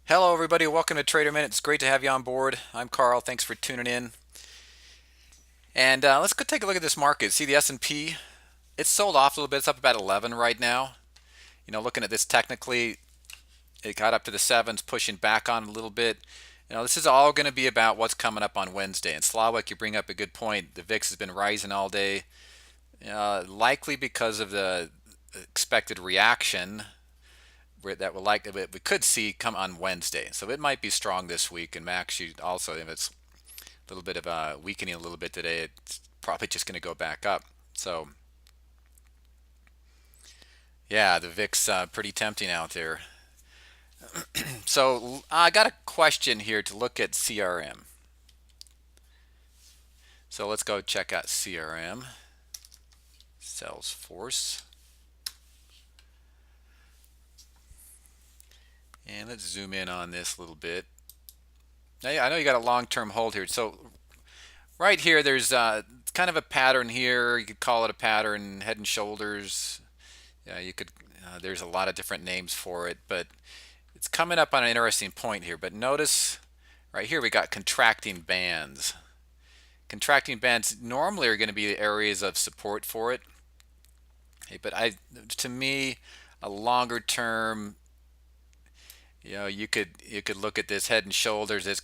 Hello, everybody. Welcome to Trader Minute. It's great to have you on board. I'm Carl. Thanks for tuning in. And let's go take a look at this market. See the S&P? It's sold off a little bit. It's up about 11 right now. Looking at this technically, it got up to the sevens, pushing back on a little bit. This is all going to be about what's coming up on Wednesday. And Slawik, you bring up a good point. The VIX has been rising all day, likely because of the expected reaction that we could see come on Wednesday. So it might be strong this week. And Max, you also, if it's a little bit of weakening a little bit today, it's probably just going to go back up. So yeah, the VIX pretty tempting out there. So I got a question here to look at CRM. So let's go check out CRM, Salesforce, and let's zoom in on this a little bit. Now, I know you got a long-term hold here. So right here, there's kind of a pattern here. You could call it a pattern, head and shoulders. Yeah, you could. There's a lot of different names for it, but it's coming up on an interesting point here. But notice right here we got contracting bands. Contracting bands normally are going to be the areas of support for it. Okay, but to me, a longer term, you could look at this head and shoulders. It's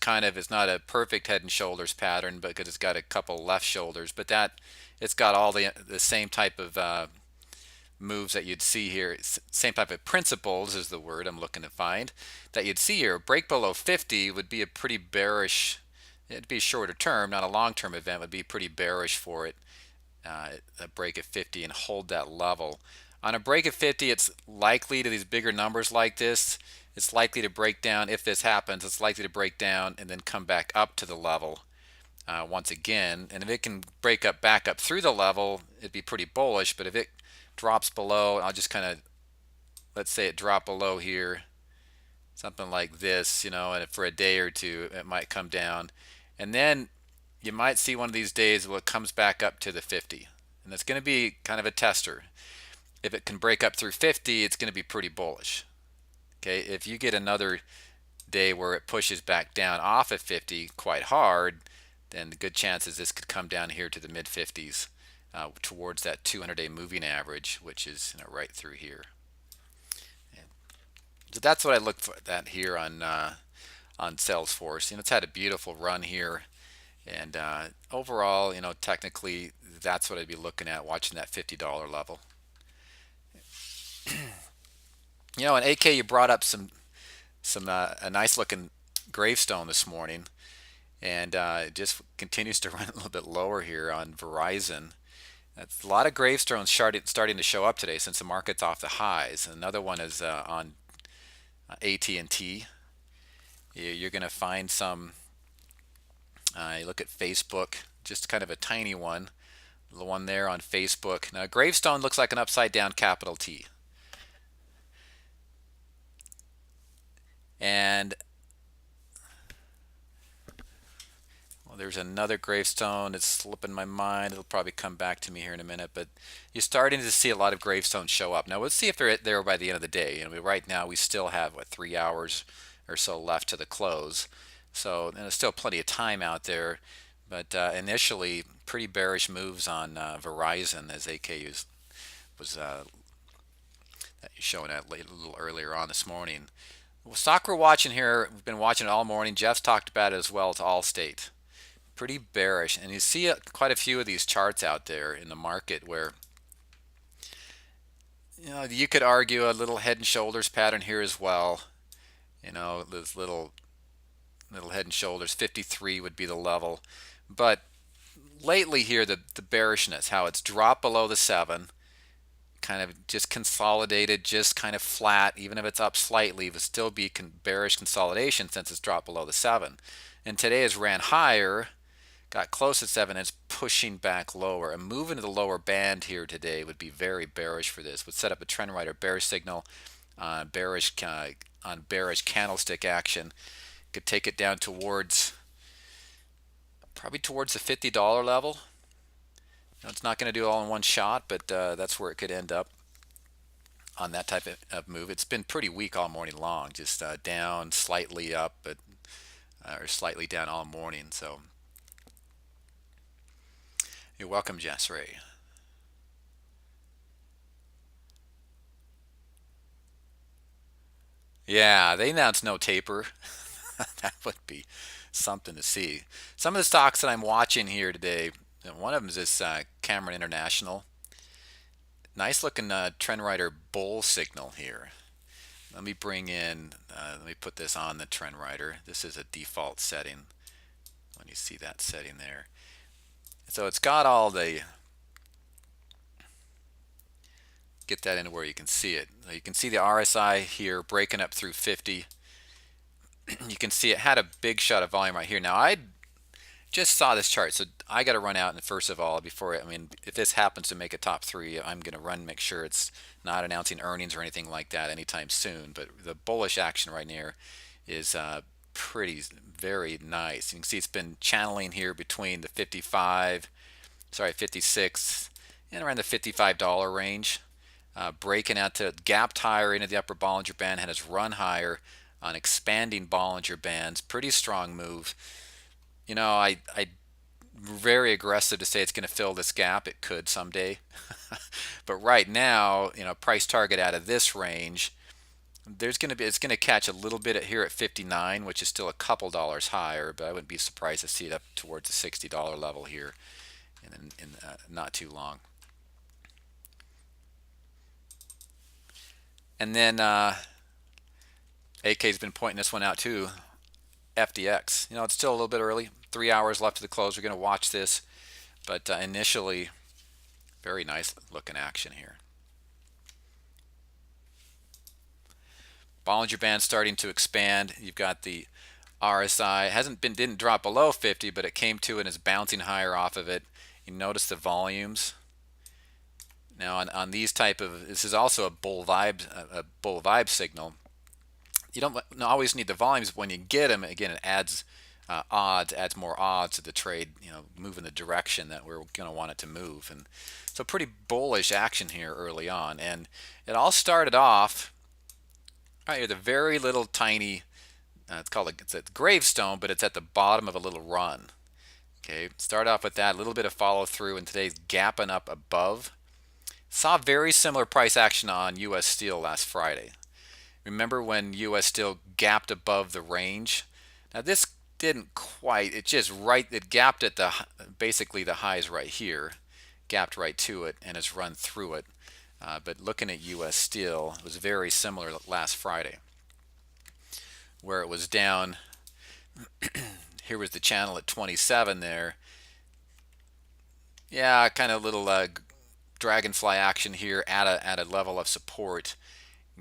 not a perfect head and shoulders pattern because it's got a couple left shoulders, but it's got all the same type of moves that you'd see here. Same type of principles is the word I'm looking to find that you'd see here. A break below 50 would be a pretty bearish. It'd be shorter term, not a long-term event. Would be pretty bearish for it. A break at 50 and hold that level. On a break at 50, it's likely to these bigger numbers like this. It's likely to break down. If this happens, it's likely to break down and then come back up to the level once again. And if it can break up back up through the level, it'd be pretty bullish. But if it drops below, I'll just kind of, let's say it dropped below here, something like this, and for a day or two it might come down, and then you might see one of these days where it comes back up to the 50, and that's going to be kind of a tester. If it can break up through 50, it's going to be pretty bullish. Okay, if you get another day where it pushes back down off of 50 quite hard, then the good chances this could come down here to the mid 50s, towards that 200-day moving average, which is right through here. So that's what I look for that here on Salesforce. It's had a beautiful run here, and overall, technically, that's what I'd be looking at, watching that $50 level. And AK, you brought up some a nice looking gravestone this morning, and it just continues to run a little bit lower here on Verizon. That's a lot of gravestones starting to show up today since the market's off the highs. Another one is on AT&T. You're going to find some. You look at Facebook, just kind of a tiny one. The one there on Facebook. Now, gravestone looks like an upside down capital T. And well, there's another gravestone. It's slipping my mind. It'll probably come back to me here in a minute. But you're starting to see a lot of gravestones show up. Now, let's see if they're there by the end of the day. Right now we still have 3 hours or so left to the close. So there's still plenty of time out there. But initially, pretty bearish moves on Verizon, as AK was showing that a little earlier on this morning. Well, stock we're watching here, we've been watching it all morning. Jeff's talked about it as well. It's Allstate. Pretty bearish. And you see quite a few of these charts out there in the market where you could argue a little head and shoulders pattern here as well. This little head and shoulders, 53 would be the level. But lately here, the bearishness, how it's dropped below the 7, kind of just consolidated, just kind of flat. Even if it's up slightly, it would still be bearish consolidation since it's dropped below the 7. And today has ran higher, got close to 7, and it's pushing back lower. A move into the lower band here today would be very bearish for this. Would set up a trend rider bearish signal, bearish on bearish candlestick action. Could take it down probably towards the $50 level. It's not going to do it all in one shot, but that's where it could end up. on that type of move. It's been pretty weak all morning long, just down, slightly up, but or slightly down all morning. So you're welcome, Jess Ray. Yeah, they announced no taper. That would be something to see. Some of the stocks that I'm watching here today, one of them is this Cameron International. Nice looking trend rider bull signal here. Let me put this on the trend rider. This is a default setting. When you see that setting there. So it's got all the, get that into where you can see it. You can see the RSI here breaking up through 50. You can see it had a big shot of volume right here. Now I just saw this chart, so I got to run out and first of all, if this happens to make a top three, I'm going to run, make sure it's not announcing earnings or anything like that anytime soon. But the bullish action right here is very nice. You can see it's been channeling here between the 56, and around the $55 range. Breaking out to gapped higher into the upper Bollinger Band and has run higher on expanding Bollinger Bands. Pretty strong move. I very aggressive to say it's going to fill this gap. It could someday. But right now, price target out of this range, it's going to catch a little bit here at 59, which is still a couple dollars higher, but I wouldn't be surprised to see it up towards the $60 level here in not too long. And then AK's been pointing this one out too. FDX. It's still a little bit early. 3 hours left to the close. We're going to watch this, but initially, very nice looking action here. Bollinger Band starting to expand. You've got the RSI didn't drop below 50, but it came to and is bouncing higher off of it. You notice the volumes. Now on these this is also a bull vibe signal. You don't always need the volumes when you get them. Again, it adds more odds to the trade, move in the direction that we're going to want it to move. And so pretty bullish action here early on. And it all started off right here, the very little tiny, it's a gravestone, but it's at the bottom of a little run. Okay, start off with that, a little bit of follow through, and today's gapping up above. Saw very similar price action on US Steel last Friday. Remember when US Steel gapped above the range? Now this didn't quite, it gapped at basically the highs right here, gapped right to it, and has run through it. But looking at US Steel, it was very similar last Friday, where it was down. Here was the channel at 27 there. Yeah, kind of little dragonfly action here at a level of support.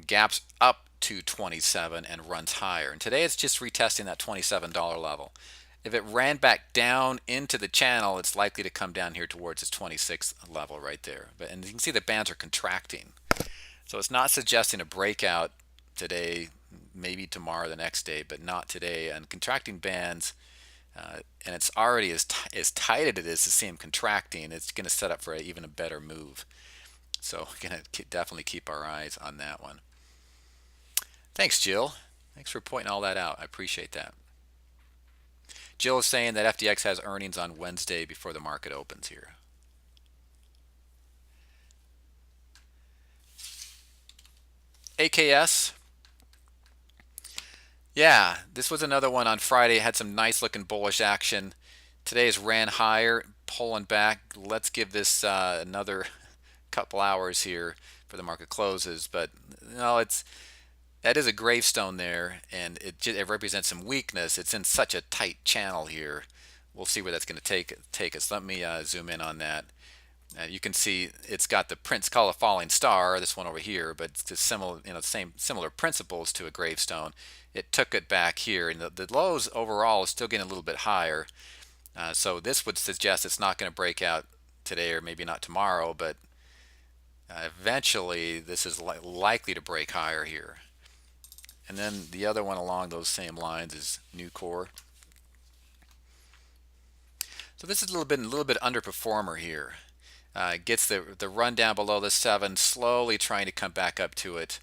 Gaps up to 27 and runs higher. And today it's just retesting that $27 level. If it ran back down into the channel, it's likely to come down here towards its 26 level right there. And you can see the bands are contracting. So it's not suggesting a breakout today, maybe tomorrow, the next day, but not today. And contracting bands, and it's already as tight as it is to see them contracting, it's going to set up for even a better move. So we're going to definitely keep our eyes on that one. Thanks, Jill. Thanks for pointing all that out. I appreciate that. Jill is saying that FDX has earnings on Wednesday before the market opens here. AKS. Yeah, this was another one on Friday. It had some nice looking bullish action. Today's ran higher, pulling back. Let's give this another couple hours here for the market closes. But that is a gravestone there, and it represents some weakness. It's in such a tight channel here. We'll see where that's going to take us. Let me zoom in on that. You can see it's got the Prince called a falling star, this one over here, but it's just similar principles to a gravestone. It took it back here, and the lows overall is still getting a little bit higher. So this would suggest it's not going to break out today or maybe not tomorrow, but eventually this is likely to break higher here. And then the other one along those same lines is Nucor. So this is a little bit underperformer here. Gets the run down below the 7, slowly trying to come back up to it.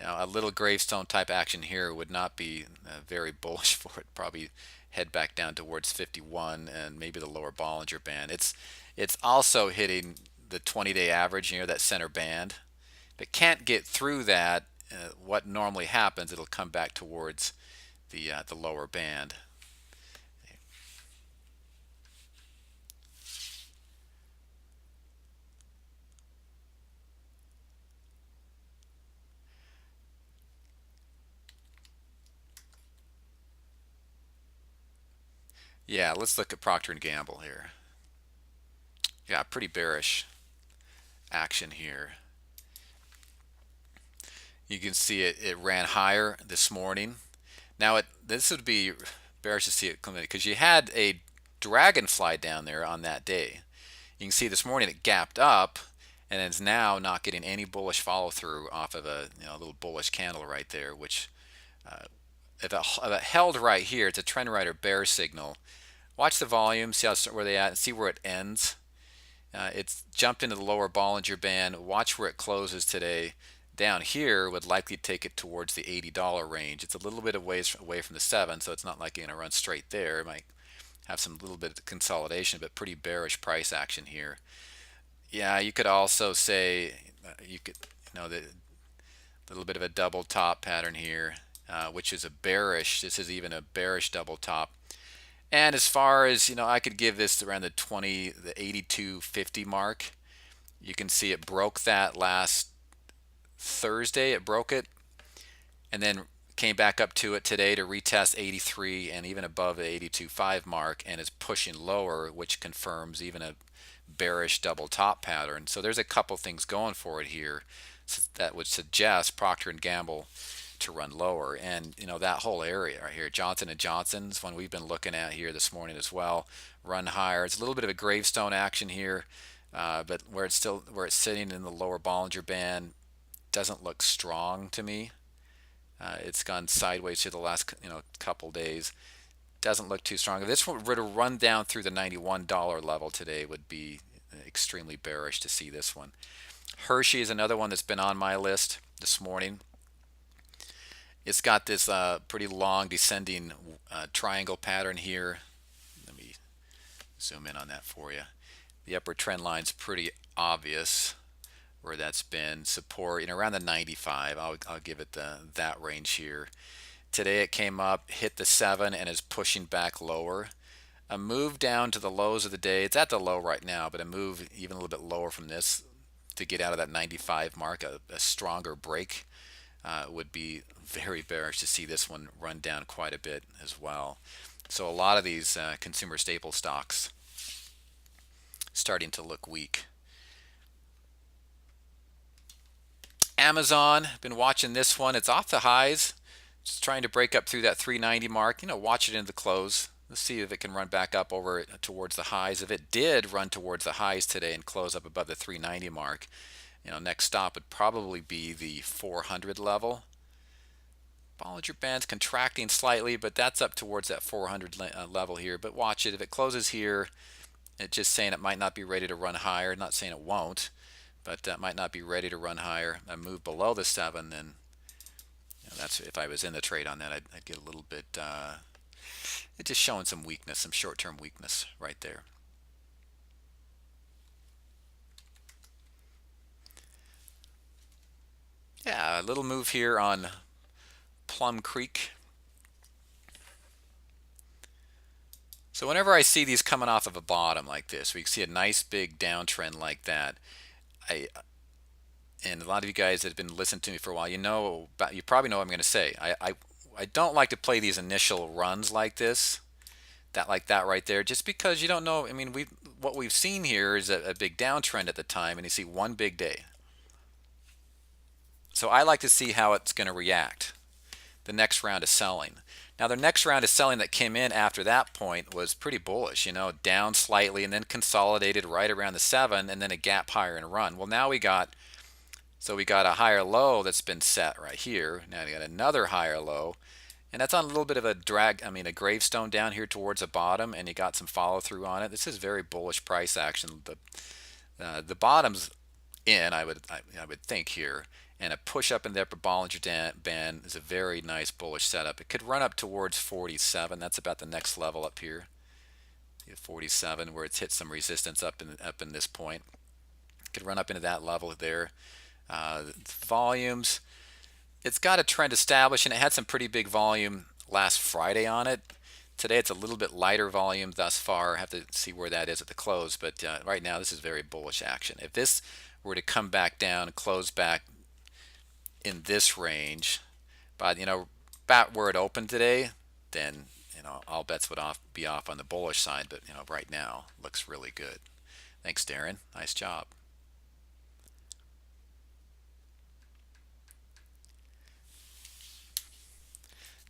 A little gravestone type action here would not be very bullish for it. Probably head back down towards 51 and maybe the lower Bollinger Band. It's also hitting the 20-day average near that center band. If it can't get through that, what normally happens, it'll come back towards the lower band. Yeah, let's look at Procter and Gamble here. Yeah, pretty bearish action here. You can see it ran higher this morning. Now this would be bearish to see it come in because you had a dragonfly down there on that day. You can see this morning it gapped up and it's now not getting any bullish follow through off of a little bullish candle right there, which uh, if it held right here, it's a trend right or bear signal. Watch the volume, see where they at, and see where it ends. It's jumped into the lower Bollinger Band. Watch where it closes today. Down here would likely take it towards the $80 range. It's a little bit of ways away from the 7, so it's not like you're going to run straight there. It might have some little bit of consolidation, but pretty bearish price action here. Yeah, you could also say you could the little bit of a double top pattern here, which is a bearish. This is even a bearish double top. And as far as I could give this around the 82.50 mark. You can see it broke that last Thursday. It broke it, and then came back up to it today to retest 83 and even above the 82.5 mark, and is pushing lower, which confirms even a bearish double top pattern. So there's a couple things going for it here that would suggest Procter and Gamble to run lower. And that whole area right here, Johnson & Johnson's one we've been looking at here this morning as well, run higher. It's a little bit of a gravestone action here, but where it's sitting in the lower Bollinger Band doesn't look strong to me. It's gone sideways to the last couple days. Doesn't look too strong. If this were to run down through the $91 level today, would be extremely bearish to see this one. Hershey is another one that's been on my list this morning. It's got this pretty long descending triangle pattern here. Let me zoom in on that for you. The upper trend line's pretty obvious where that's been support around the 95. I'll give it that range here. Today it came up, hit the 7, and is pushing back lower. A move down to the lows of the day. It's at the low right now, but a move even a little bit lower from this to get out of that 95 mark, a stronger break would be very bearish to see this one run down quite a bit as well. So a lot of these consumer staple stocks starting to look weak. Amazon, been watching this one. It's off the highs. Just trying to break up through that 390 mark. Watch it into the close. Let's see if it can run back up over towards the highs. If it did run towards the highs today and close up above the 390 mark, next stop would probably be the 400 level. Bollinger Band's contracting slightly, but that's up towards that 400 level here. But watch it. If it closes here, it's just saying it might not be ready to run higher. Not saying it won't, but that might not be ready to run higher. A move below the 7, then that's if I was in the trade on that, I'd get a little bit. It's just showing some weakness, some short-term weakness right there. Yeah, a little move here on Plum Creek. So whenever I see these coming off of a bottom like this, we see a nice big downtrend like that. And a lot of you guys that have been listening to me for a while, you probably know what I'm going to say. I don't like to play these initial runs like this, like that right there, just because you don't know. I mean, what we've seen here is a big downtrend at the time, and you see one big day. So I like to see how it's going to react the next round of selling. Now, the next round of selling that came in after that point was pretty bullish, down slightly and then consolidated right around the 7 and then a gap higher and run. Well, now we got a higher low that's been set right here. Now we got another higher low, and that's on a little bit of a a gravestone down here towards the bottom, and you got some follow through on it. This is very bullish price action. The bottom's in, I would think here, and a push up in the upper Bollinger Band is a very nice bullish setup. It could run up towards 47. That's about the next level up here. 47, where it's hit some resistance up in this point. It could run up into that level there. Volumes, it's got a trend established, and it had some pretty big volume last Friday on it. Today it's a little bit lighter volume thus far. I have to see where that is at the close, but right now this is very bullish action. If this were to come back down and close back in this range, but about where it opened today, then all bets would be off on the bullish side. But right now looks really good. Thanks, Darren. Nice job.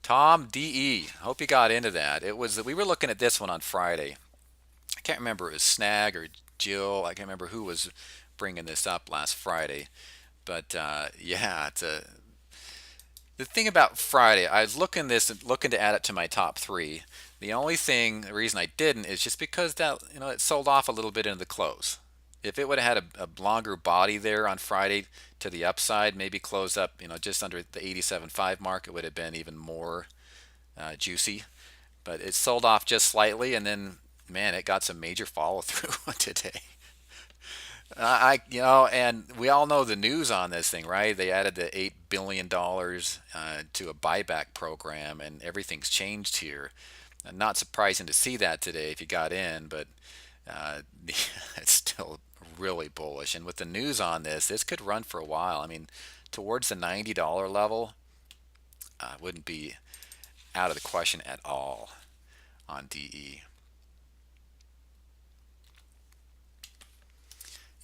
Tom DE. Hope you got into that. It was we were looking at this one on Friday. I can't remember if it was Snag or Jill. I can't remember who was bringing this up last Friday. But yeah, the thing about Friday, I was looking to add it to my top three. The reason I didn't is just because that it sold off a little bit into the close. If it would have had a longer body there on Friday to the upside, maybe close up just under the 87.5 mark, it would have been even more juicy. But it sold off just slightly, and then man, it got some major follow through today. And we all know the news on this thing, right? They added the $8 billion to a buyback program, and everything's changed here. Not surprising to see that today if you got in, but uh, it's still really bullish. And with the news on this could run for a while. I mean, towards the $90 level, wouldn't be out of the question at all on DE.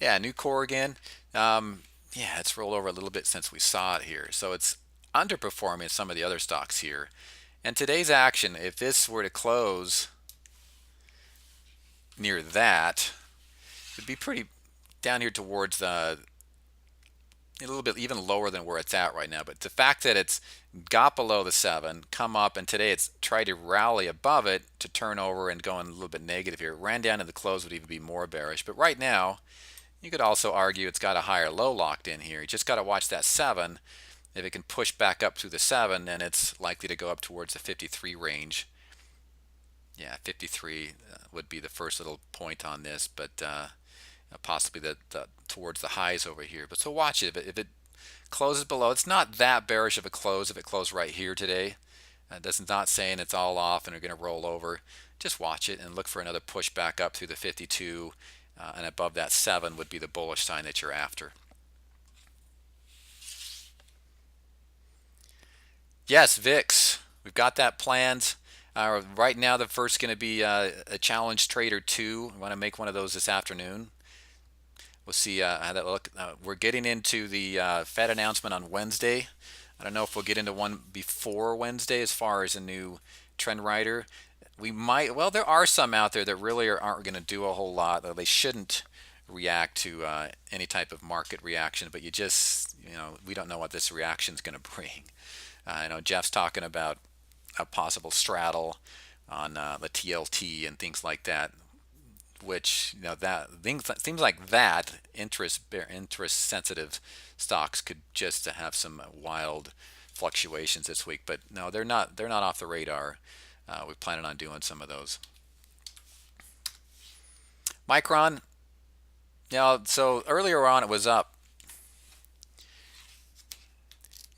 Yeah, Nucor again. Yeah, it's rolled over a little bit since we saw it here. So it's underperforming some of the other stocks here. And today's action, if this were to close near that, it'd be pretty down here towards a little bit even lower than where it's at right now. But the fact that it's got below the 7, come up, and today it's tried to rally above it to turn over and go in a little bit negative here. It ran down to the close would even be more bearish. But right now, you could also argue it's got a higher low locked in here. You just got to watch that 7. If it can push back up through the 7, then it's likely to go up towards the 53 range. Yeah, 53 would be the first little point on this, but possibly towards the highs over here. But so watch it. If it closes below, it's not that bearish of a close if it closed right here today. That's not saying it's all off and are going to roll over. Just watch it and look for another push back up through the 52, and above that 7 would be the bullish sign that you're after. Yes, VIX. We've got that planned. Right now, the first going to be a challenge trade or two. I want to make one of those this afternoon. We'll see how that look. We're getting into the Fed announcement on Wednesday. I don't know if we'll get into one before Wednesday as far as a new trend rider. We might. Well, there are some out there that really aren't going to do a whole lot. Though they shouldn't react to any type of market reaction. But we don't know what this reaction is going to bring. I know Jeff's talking about a possible straddle on the TLT and things like that, which that things seems like that interest sensitive stocks could just have some wild fluctuations this week. But no, they're not off the radar. We're planning on doing some of those. Micron, so earlier on it was up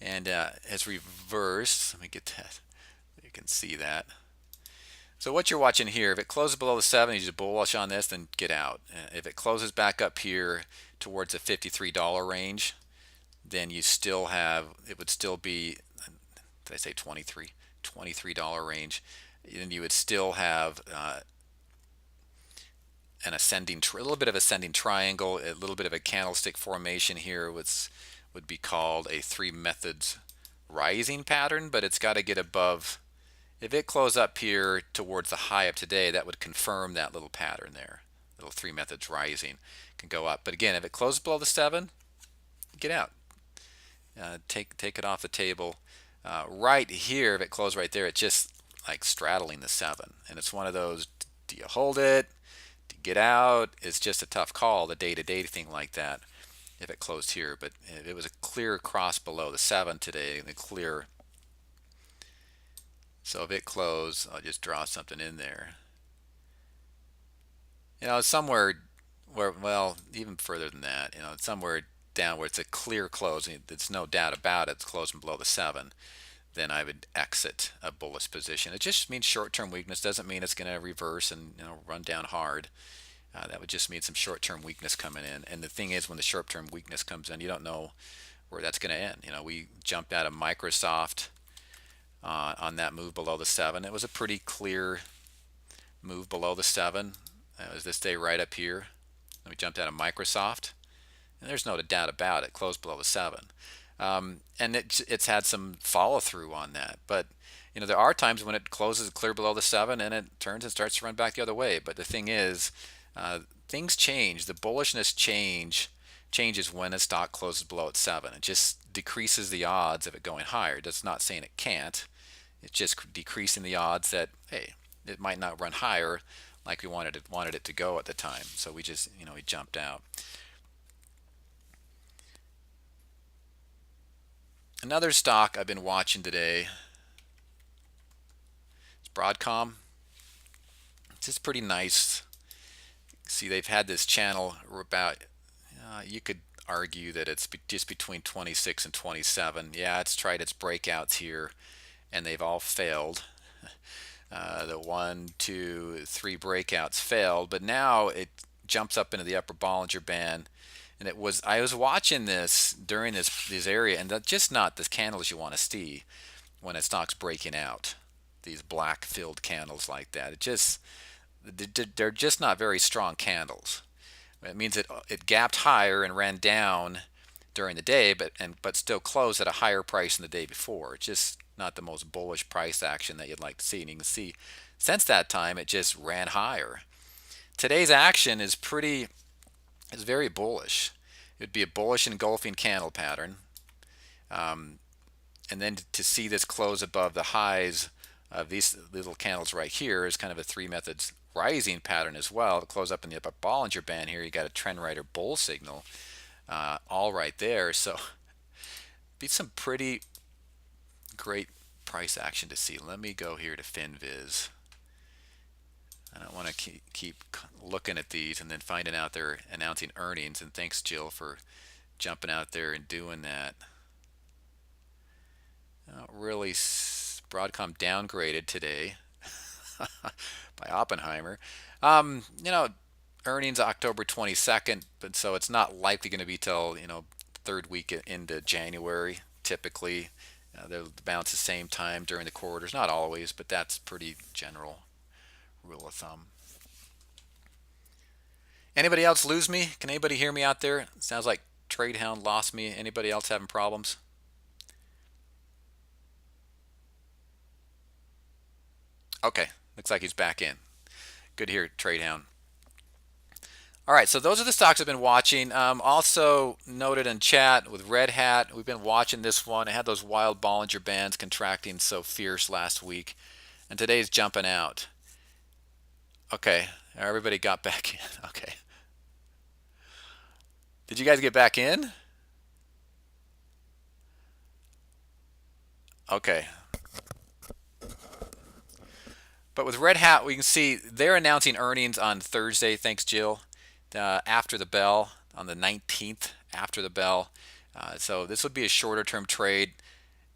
and has reversed. Let me get that. You can see that. So what you're watching here, if it closes below the 7, you just bullish on this, then get out. If it closes back up here towards the $53 range, then you still have, it would still be, did I say 23? $23 range. Then you would still have an a little bit of ascending triangle, a little bit of a candlestick formation here, which would be called a 3 methods rising pattern, but it's got to get above. If it closed up here towards the high of today, that would confirm that little pattern there. Little 3 methods rising can go up. But again, if it closes below the 7, get out. Take it off the table. Right here, if it closed right there, it's just like straddling the 7. And it's one of those, do you hold it? Do you get out. It's just a tough call, the day-to-day thing like that, if it closed here. But it was a clear cross below the 7 today, and a clear. So if it closed, I'll just draw something in there. Somewhere where, well, even further than that, somewhere down where it's a clear close, and there's no doubt about it, it's closing below the 7, then I would exit a bullish position. It just means short-term weakness. Doesn't mean it's going to reverse and run down hard. That would just mean some short-term weakness coming in. And the thing is, when the short-term weakness comes in, you don't know where that's going to end. We jumped out of Microsoft on that move below the 7. It was a pretty clear move below the 7. It was this day right up here. And we jumped out of Microsoft, and there's no doubt about it. Closed below the 7. And it's had some follow through on that. But there are times when it closes clear below the 7 and it turns and starts to run back the other way. But the thing is, things change. The bullishness changes when a stock closes below its 7. It just decreases the odds of it going higher. That's not saying it can't. It's just decreasing the odds that, hey, it might not run higher like we wanted it to go at the time. So we just we jumped out. Another stock I've been watching today is Broadcom. It's just pretty nice. See, they've had this channel about, you could argue that it's just between 26 and 27. Yeah, it's tried its breakouts here, and they've all failed. The 1, 2, 3 breakouts failed, but now it jumps up into the upper Bollinger Band. And I was watching this during this area, and that's just not the candles you want to see when a stock's breaking out. These black filled candles like that. They're just not very strong candles. It means it gapped higher and ran down during the day, but still closed at a higher price than the day before. It's just not the most bullish price action that you'd like to see. And you can see since that time it just ran higher. Today's action is very bullish. It would be a bullish engulfing candle pattern. And then to see this close above the highs of these little candles right here is kind of a 3 methods rising pattern as well. To close up in the upper Bollinger Band here, you got a trend right or bull signal all right there. So be some pretty great price action to see. Let me go here to FinViz. I don't want to keep looking at these and then finding out they're announcing earnings. And thanks, Jill, for jumping out there and doing that. Really, Broadcom downgraded today by Oppenheimer. Earnings October 22nd, but so it's not likely going to be till third week into January. Typically, they'll bounce the same time during the quarters. Not always, but that's pretty general rule of thumb. Anybody else lose me? Can anybody hear me out there? It sounds like TradeHound lost me. Anybody else having problems? Okay, looks like he's back in. Good to hear, TradeHound. All right, so those are the stocks I've been watching. Also noted in chat with Red Hat, we've been watching this one. It had those wild Bollinger Bands contracting so fierce last week, and today's jumping out. Okay, everybody got back in. Okay. Did you guys get back in? Okay. But with Red Hat, we can see they're announcing earnings on Thursday. Thanks, Jill. After the bell on the 19th, after the bell. So this would be a shorter term trade.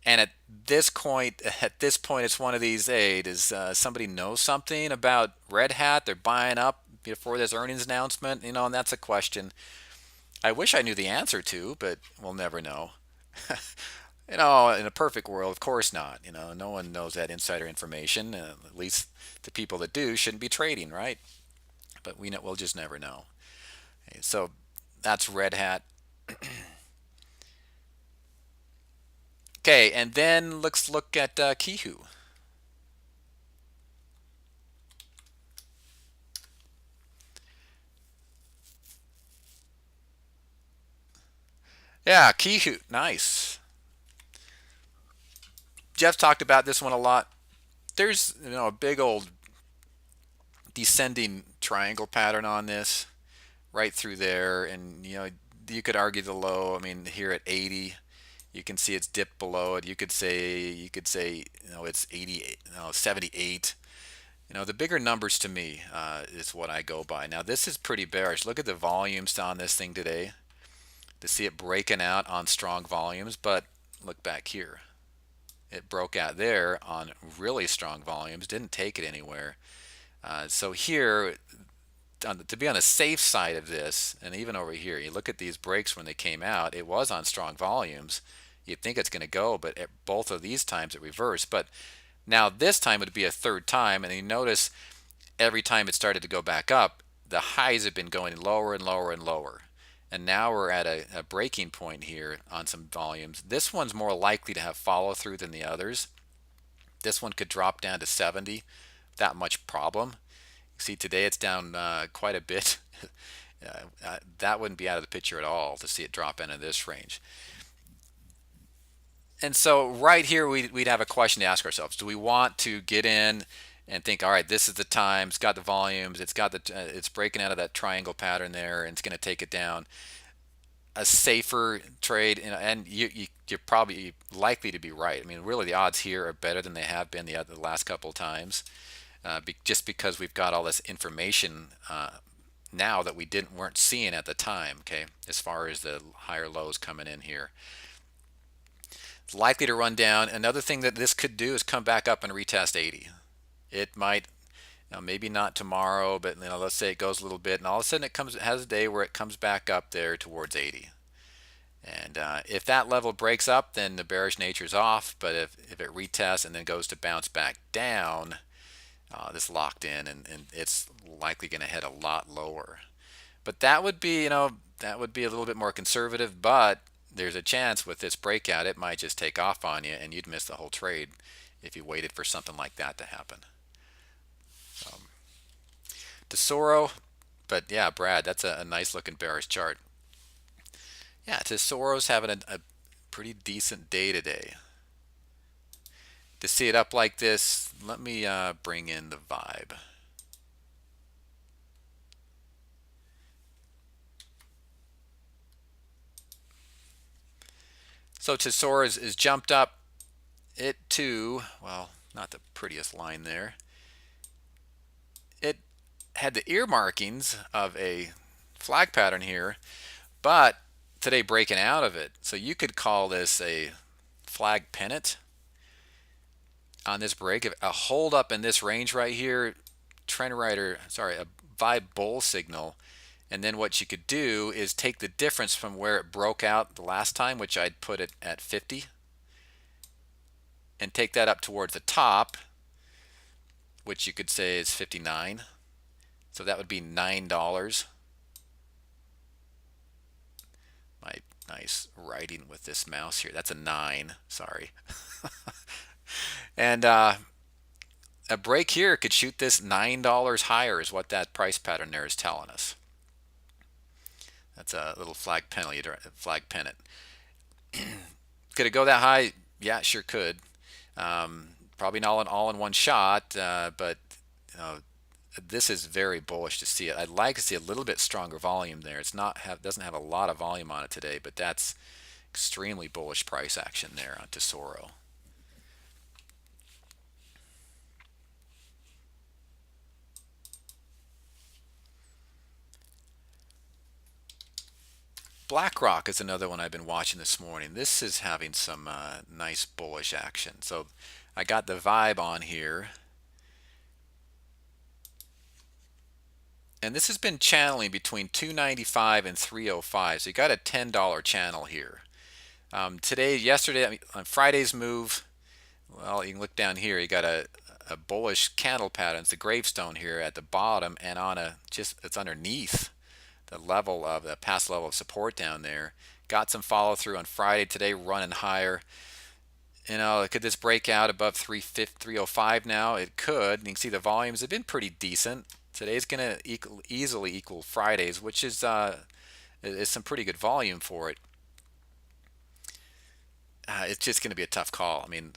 And at this point, it's one of these. Hey, does somebody know something about Red Hat? They're buying up before this earnings announcement, and that's a question I wish I knew the answer to, but we'll never know. In a perfect world, of course not. No one knows that insider information. At least the people that do shouldn't be trading, right? But we'll just never know. Okay, so that's Red Hat. Okay, and then let's look at Kihu. Yeah, Kihu, nice. Jeff talked about this one a lot. There's a big old descending triangle pattern on this right through there, and you could argue the low. I mean, here at 80, you can see it's dipped below it. You could say it's 88, 78. The bigger numbers to me is what I go by. Now this is pretty bearish. Look at the volumes on this thing today to see it breaking out on strong volumes, but look back here. It broke out there on really strong volumes, didn't take it anywhere. So here, to be on the safe side of this, and even over here, you look at these breaks when they came out, it was on strong volumes. You'd think it's going to go, but at both of these times it reversed. But now this time it would be a third time, and you notice every time it started to go back up, the highs have been going lower and lower and lower. And now we're at a breaking point here on some volumes. This one's more likely to have follow through than the others. This one could drop down to 70, that much problem. See, today it's down quite a bit. That wouldn't be out of the picture at all to see it drop into this range. And so right here, we'd have a question to ask ourselves. Do we want to get in and think, all right, this is the time, it's got the volumes, it's breaking out of that triangle pattern there, and it's going to take it down? A safer trade, and you're probably likely to be right. I mean, really, the odds here are better than they have been the last couple of times, just because we've got all this information now that we weren't seeing at the time. Okay, as far as the higher lows coming in here, it's likely to run down. Another thing that this could do is come back up and retest 80. It might, maybe not tomorrow, but let's say it goes a little bit, and all of a sudden it has a day where it comes back up there towards 80. And if that level breaks up, then the bearish nature is off. But if it retests and then goes to bounce back down, this locked in, and it's likely going to head a lot lower. But that would be, that would be a little bit more conservative. But there's a chance with this breakout, it might just take off on you, and you'd miss the whole trade if you waited for something like that to happen. Tesoro, but yeah, Brad, that's a nice looking bearish chart. Yeah, Tesoro's having a pretty decent day today. To see it up like this, let me bring in the vibe. So Tesoro is jumped up it to, well, not the prettiest line there. It had the ear markings of a flag pattern here, but today breaking out of it. So you could call this a flag pennant on this break. A hold up in this range right here, a vibe bull signal. And then what you could do is take the difference from where it broke out the last time, which I'd put it at 50, and take that up towards the top, which you could say is 59. So that would be $9. My nice writing with this mouse here. That's a 9, sorry. And a break here could shoot this $9 higher is what that price pattern there is telling us. That's a little flag pennant. Could it go that high? Yeah, it sure could. Probably not all in one shot, but this is very bullish to see it. I'd like to see a little bit stronger volume there. Doesn't have a lot of volume on it today, but that's extremely bullish price action there on Tesoro. BlackRock is another one I've been watching this morning. This is having some nice bullish action. So I got the vibe on here. And this has been channeling between 295 and 305. So you got a $10 channel here. Yesterday, on Friday's move, well, you can look down here. You got a bullish candle pattern. It's the gravestone here at the bottom, and it's underneath the past level of support down there. Got some follow through on Friday. Today running higher. Could this break out above 305 now? It could. You can see the volumes have been pretty decent. Today's going to easily equal Friday's, which is some pretty good volume for it. It's just going to be a tough call. I mean,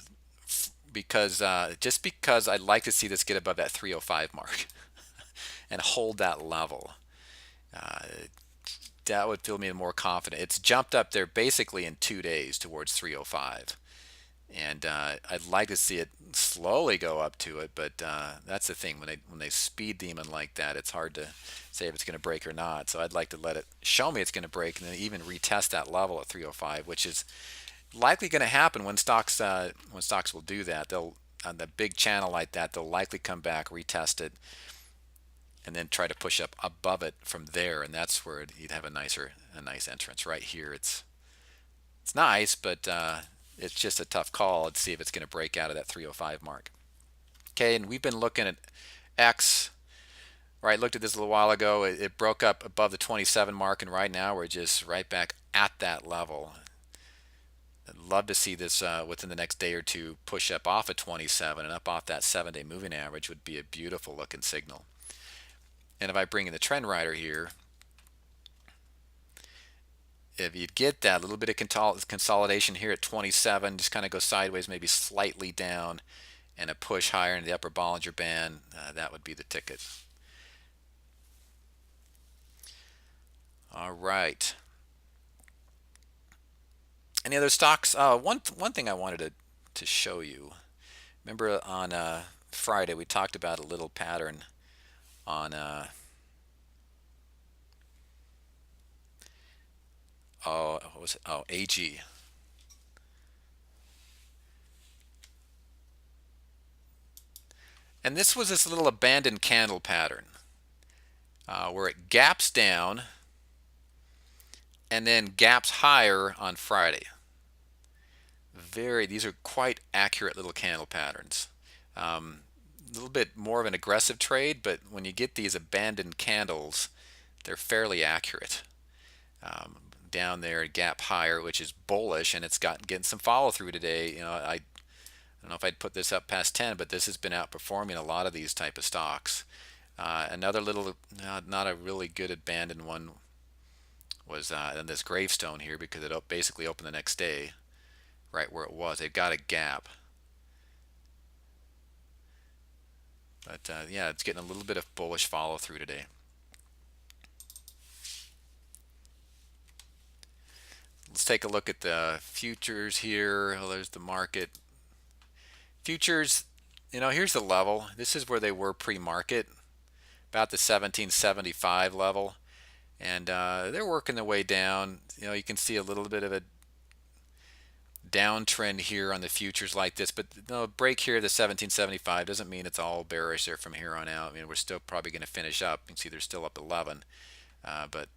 because I'd like to see this get above that 305 mark. and hold that level. Uh, that would feel me more confident. It's jumped up there basically in 2 days towards 305. And I'd like to see it slowly go up to it, but that's the thing, when they speed demon like that, it's hard to say if it's going to break or not. So I'd like to let it show me it's going to break, and then even retest that level at 305, which is likely going to happen when stocks will do that. They'll on the big channel like that, they'll likely come back, retest it, and then try to push up above it from there, and that's where you'd have a nice entrance. Right here, it's nice, but it's just a tough call to see if it's going to break out of that 305 mark. Okay, and we've been looking at X. Right, looked at this a little while ago. It broke up above the 27 mark, and right now we're just right back at that level. I'd love to see this within the next day or two push up off of 27 and up off that 7-day moving average. Would be a beautiful looking signal. And if I bring in the trend rider here, if you get that little bit of consolidation here at 27, just kind of go sideways, maybe slightly down, and a push higher into the upper Bollinger Band, that would be the ticket. All right. Any other stocks? One thing I wanted to show you. Remember on Friday we talked about a little pattern on what was it? Oh, AG. And this was this little abandoned candle pattern where it gaps down and then gaps higher on Friday. These are quite accurate little candle patterns. A little bit more of an aggressive trade, but when you get these abandoned candles, they're fairly accurate. Down there, gap higher, which is bullish, and it's getting some follow through today. I don't know if I'd put this up past 10, but this has been outperforming a lot of these type of stocks. Another little, not a really good abandoned one was in this gravestone here, because it basically opened the next day right where it was. They've got a gap. But yeah, it's getting a little bit of bullish follow through today. Let's take a look at the futures here. Oh, there's the market. Futures, here's the level. This is where they were pre-market, about the 1775 level. And they're working their way down. You can see a little bit of a downtrend here on the futures like this, but the break here, the 1775, doesn't mean it's all bearish there from here on out. I mean, we're still probably going to finish up. You can see they're still up 11, but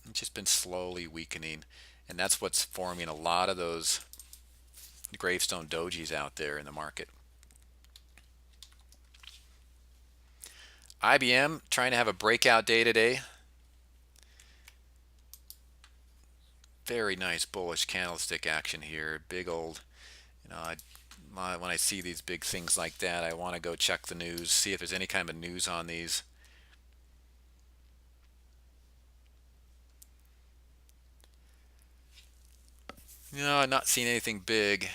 it's just been slowly weakening, and that's what's forming a lot of those gravestone dojis out there in the market. IBM trying to have a breakout day today. Very nice bullish candlestick action here. Big old, when I see these big things like that, I want to go check the news, see if there's any kind of news on these. No, I'm not seeing anything big.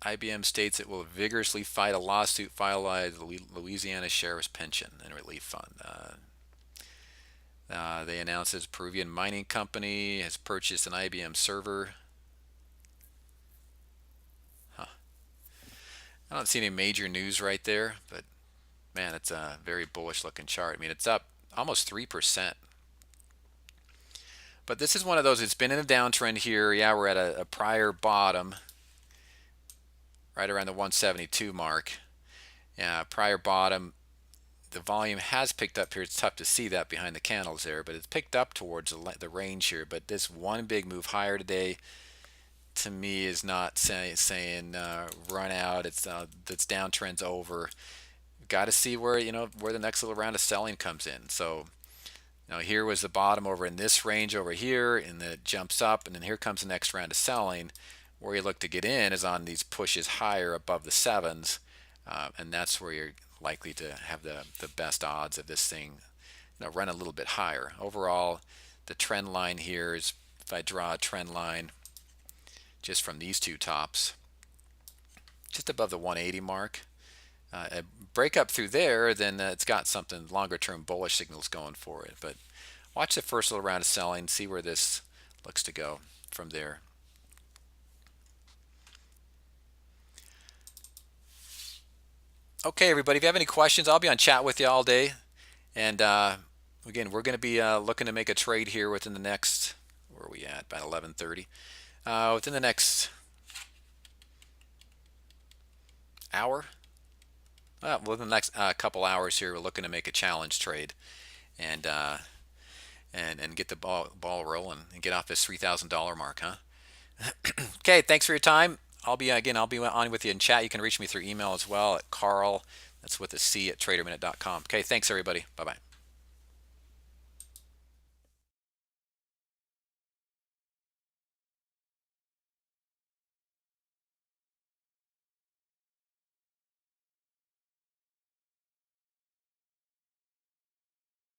IBM states it will vigorously fight a lawsuit filed by the Louisiana Sheriff's Pension and Relief Fund. They announced this Peruvian mining company has purchased an IBM server. Huh. I don't see any major news right there, but man, it's a very bullish looking chart. I mean, it's up almost 3%. But this is one of those, it's been in a downtrend here. Yeah, we're at a prior bottom right around the 172 mark. Yeah, prior bottom. The volume has picked up here. It's tough to see that behind the candles there, but it's picked up towards the range here. But this one big move higher today, to me, is not saying run out. It's downtrend's over. Got to see where where the next little round of selling comes in. So here was the bottom over in this range over here, and then it jumps up, and then here comes the next round of selling. Where you look to get in is on these pushes higher above the sevens, and that's where you're likely to have the best odds of this thing run a little bit higher. Overall, the trend line here is, if I draw a trend line, just from these two tops, just above the 180 mark. A break up through there, then it's got something longer term bullish signals going for it. But watch the first little round of selling, see where this looks to go from there. Okay, everybody, if you have any questions, I'll be on chat with you all day. And again, we're going to be looking to make a trade here within the next, where are we at? About 11:30. Within the next hour. Within the next couple hours here, we're looking to make a challenge trade, and and get the ball rolling and get off this $3,000 mark, huh? Okay, thanks for your time. I'll be on with you in chat. You can reach me through email as well at Carl. That's with a C at traderminute.com. Okay, thanks everybody. Bye bye.